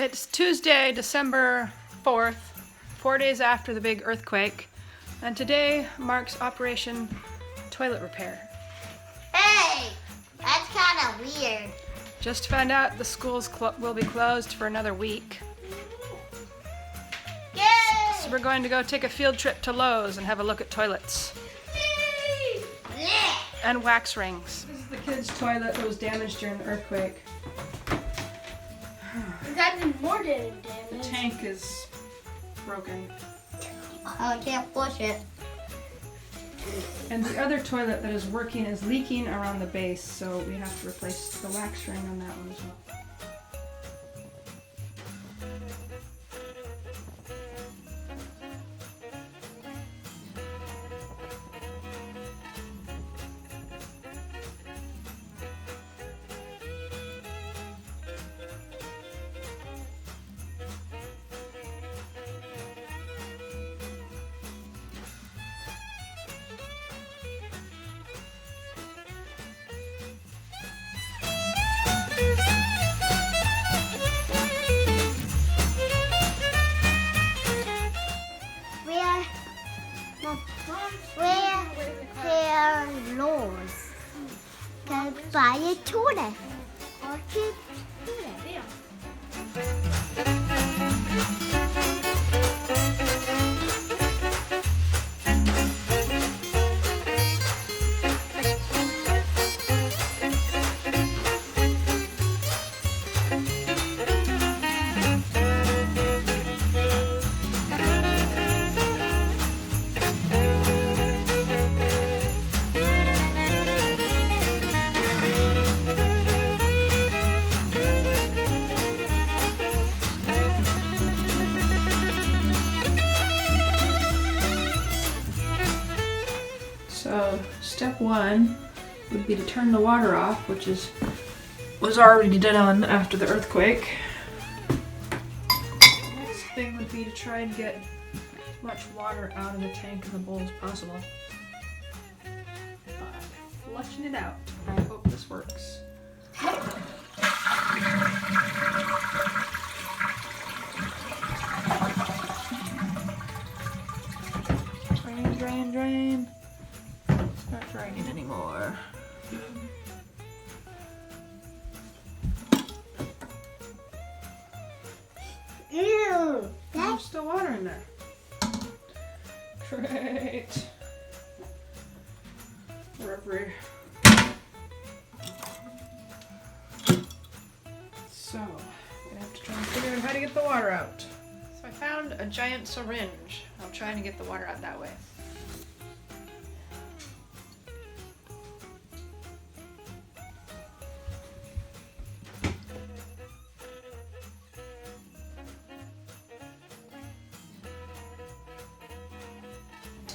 It's Tuesday, December 4th, 4 days after the big earthquake, and today marks Operation Toilet Repair. Hey, that's kind of weird. Just found out the schools will be closed for another week. Yay! So we're going to go take a field trip to Lowe's and have a look at toilets. Yeah. And wax rings. This is the kids' toilet that was damaged during the earthquake. We got even more damage. The tank is broken. I can't flush it. And the other toilet that is working is leaking around the base, so we have to replace the wax ring on that one as well. We're Lowe's. Can buy a toilet or cheap toilet. So step one would be to turn the water off, which was already done after the earthquake. The next thing would be to try and get as much water out of the tank and the bowl as possible. But flushing it out. I hope this works. Drain, drain, drain. Not draining anymore. Ew. There's still water in there. Great. Reverie. So, I'm gonna have to try and figure out how to get the water out. So I found a giant syringe. I'm trying to get the water out that way.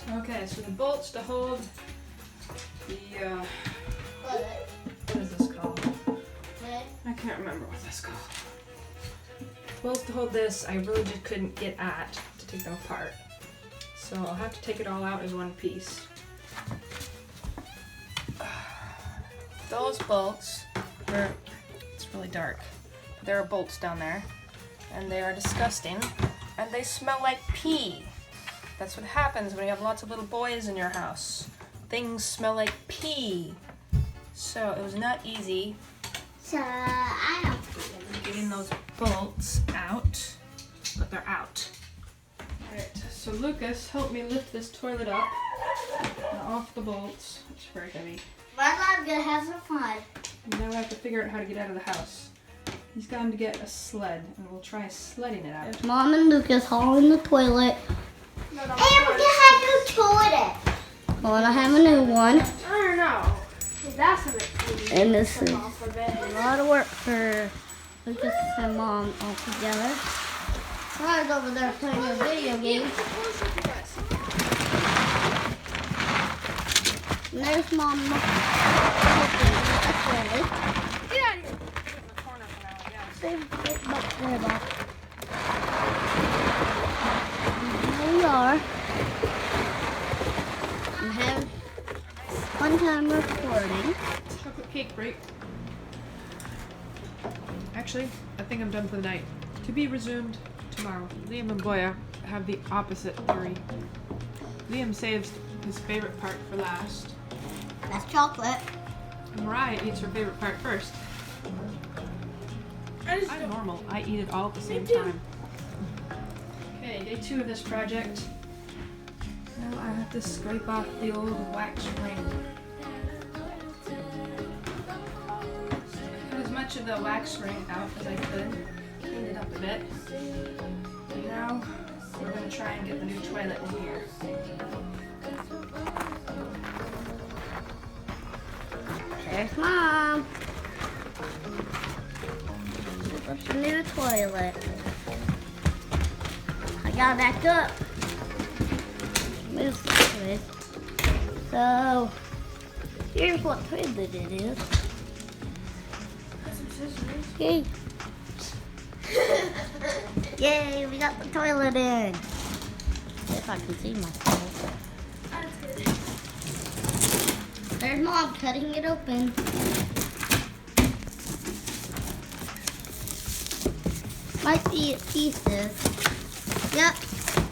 Okay, so the bolts to hold the, what is this called? I can't remember what this is called. Bolts to hold this, I really just couldn't get at to take them apart. So I'll have to take it all out as one piece. Those bolts, it's really dark. There are bolts down there, and they are disgusting, and they smell like pee. That's what happens when you have lots of little boys in your house. Things smell like pee. So it was not easy So I don't getting those bolts out, but they're out. Alright, so Lucas helped me lift this toilet up and off the bolts. It's very heavy. My mom's gonna have some fun. And now we have to figure out how to get out of the house. He's gone to get a sled, and we'll try sledding it out. Mom and Lucas hauling the toilet. Hey, we're gonna have a new toilet. Well, I have a new one. I don't know. That's a bit easy. And this is a lot of work for Lucas and Mom all together. I was over there playing a video game. And there's Mom looking at the toilet. Get out of here. In the corner for now, yeah. There, Bob. Here we are. I'm having fun time recording. Chocolate cake break. Actually, I think I'm done for the night. To be resumed tomorrow. Liam and Boya have the opposite theory. Liam saves his favorite part for last. That's chocolate. And Mariah eats her favorite part first. I'm normal. I eat it all at the same time. Okay, day 2 of this project. Now I have to scrape off the old wax ring. Got as much of the wax ring out as I could. Cleaned it up a bit. And now we're going to try and get the new toilet in here. There's Mom. What's the new toilet? I gotta back up. Move this. So, here's what toilet it is. Yay. Yay, we got the toilet in. If I can see myself. There's Mom cutting it open. Might be pieces. Yep,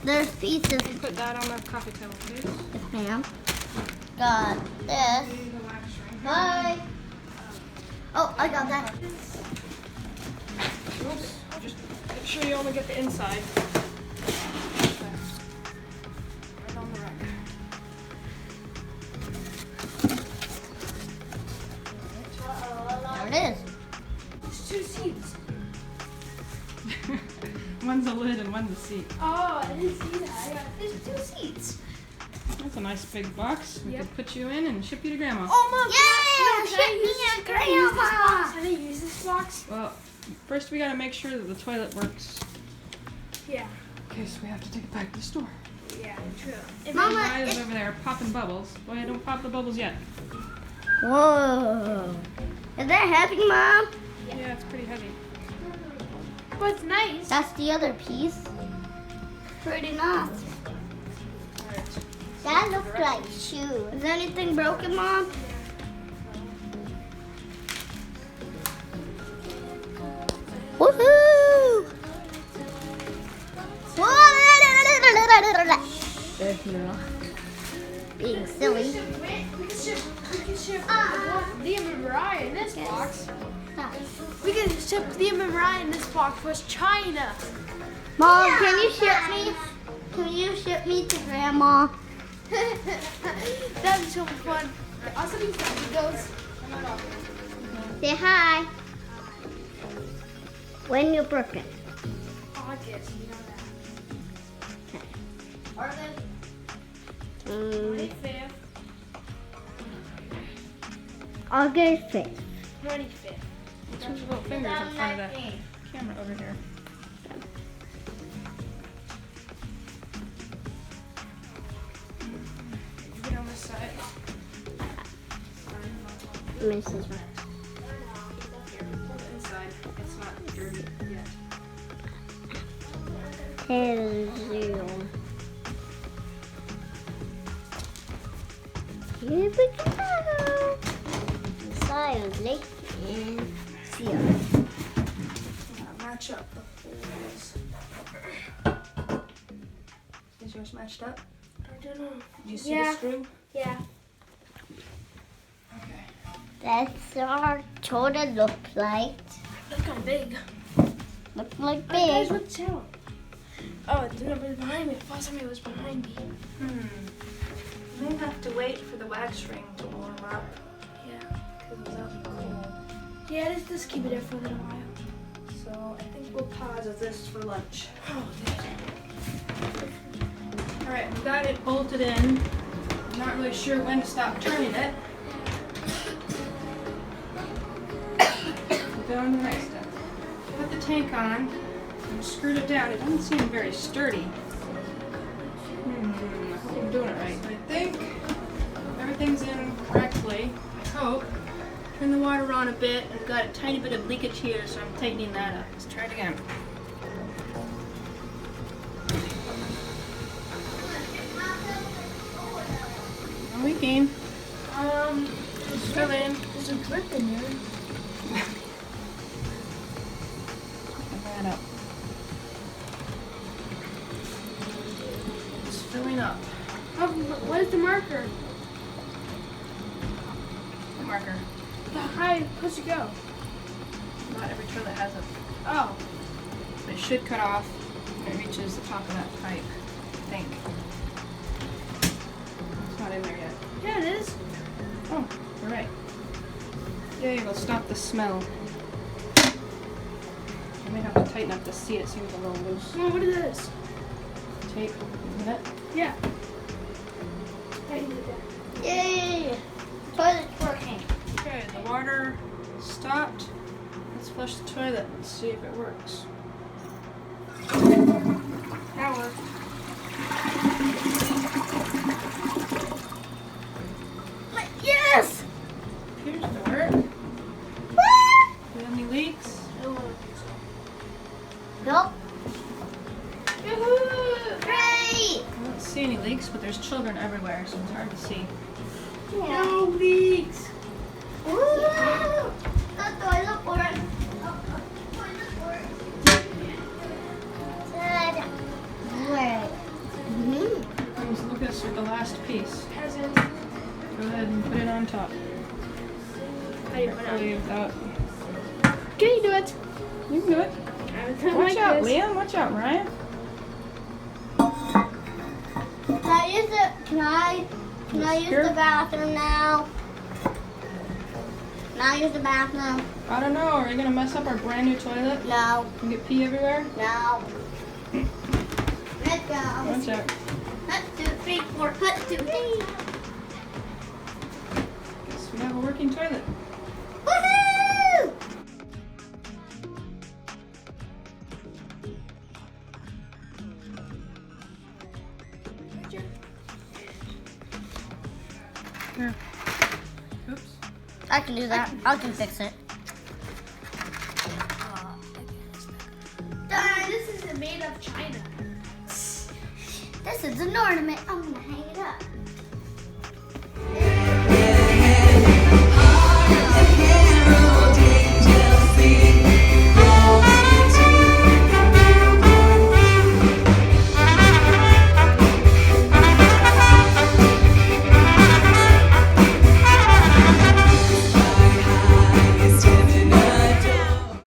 there's pieces. Put that on the coffee table, please. Yes, ma'am. Got this. Bye. Oh, I got that. Oops. Just make sure you only get the inside. Right on the rack. There it is. There's 2 seats. One's a lid and one's a seat. Oh, I didn't see that. There's 2 seats. That's a nice big box. We Yep. could put you in and ship you to Grandma. Oh, Mom. Yeah, Can I use ship me this- a can I use this grandma. box? Can I use this box? Well, first we gotta make sure that the toilet works. Yeah. Okay, so we have to take it back to the store. Yeah, true. Mama, Mariah's over there popping bubbles. Boy, don't pop the bubbles yet. Whoa. Is that heavy, Mom? Yeah, it's pretty heavy. But it's nice. That's the other piece. Pretty nice. That looks like shoes. Is anything broken, Mom? Woohoo! There's Mila. Being silly. We can ship Liam and Mariah in this box. We can ship Liam and Mariah in this box was China. Mom, can you ship me? Can you ship me to Grandma? That'd be so much fun. I'll send you some goes. Say hi. When you're broken. August, you know that. Are they? 25th. August 5th. 25th. Put your little fingers in front of that camera over here. Get on this side. Mrs. Here, pull the inside. It's not dirty yet. Hello. Here we go. Silently and seal. Match up the holes. Is yours matched up? I don't know. Did you see Yeah. the screw? Yeah. Okay. That's our toilet look like. Look how big. Look like Guys, big. what's out? Oh, the number's behind me. I thought somebody was behind me. May have to wait for the wax ring to warm up Yeah. because it's out in the cold. Yeah, let's just keep it there for a little while. So I think we'll pause with this for lunch. Alright, we got it bolted in. I'm not really sure when to stop turning it. Go on to the next step. Put the tank on and screwed it down. It doesn't seem very sturdy. I hope I'm doing it right. I think everything's in correctly. I hope. Turn the water on a bit and got a tiny bit of leakage here, so I'm tightening that up. Let's try it again. No leaking. It's still in. There's a drip in there. Tighten that up. What is the marker? The marker. How high is it supposed to go? Not every toilet has it. Oh. It should cut off when it reaches the top of that pipe, I think. It's not in there yet. Yeah, it is. Oh, you're right. Yay, it'll stop the smell. I may have to tighten up the seat, it seems a little loose. Mom, what is this? Tape, isn't it? Yeah. Yay! Toilet's working. Okay, the water stopped. Let's flush the toilet and see if it works. That worked. Yes! Appears to work. Do we have any leaks? Nope. Yoo-hoo! Great! I don't see any leaks, but there's children everywhere, so it's hard to see. Yeah. No leaks. Woo! The toilet works. Toilet works. Great. Let's look at this with the last piece. Peasant. Go ahead and put it on top. How do you put it Carefully without. Can you do it? You can do it. Watch out, Liam. Watch out, Ryan. Can I use the bathroom now? Can I use the bathroom? I don't know. Are you gonna mess up our brand new toilet No. and get pee everywhere? No. Let's go. Watch out. 1, 2, 3, 4. 1, 2, 3. Guess we have a working toilet. Woohoo! Here. Oops. I can do that. I can fix it. This is made of China. This is an ornament. I'm gonna hang it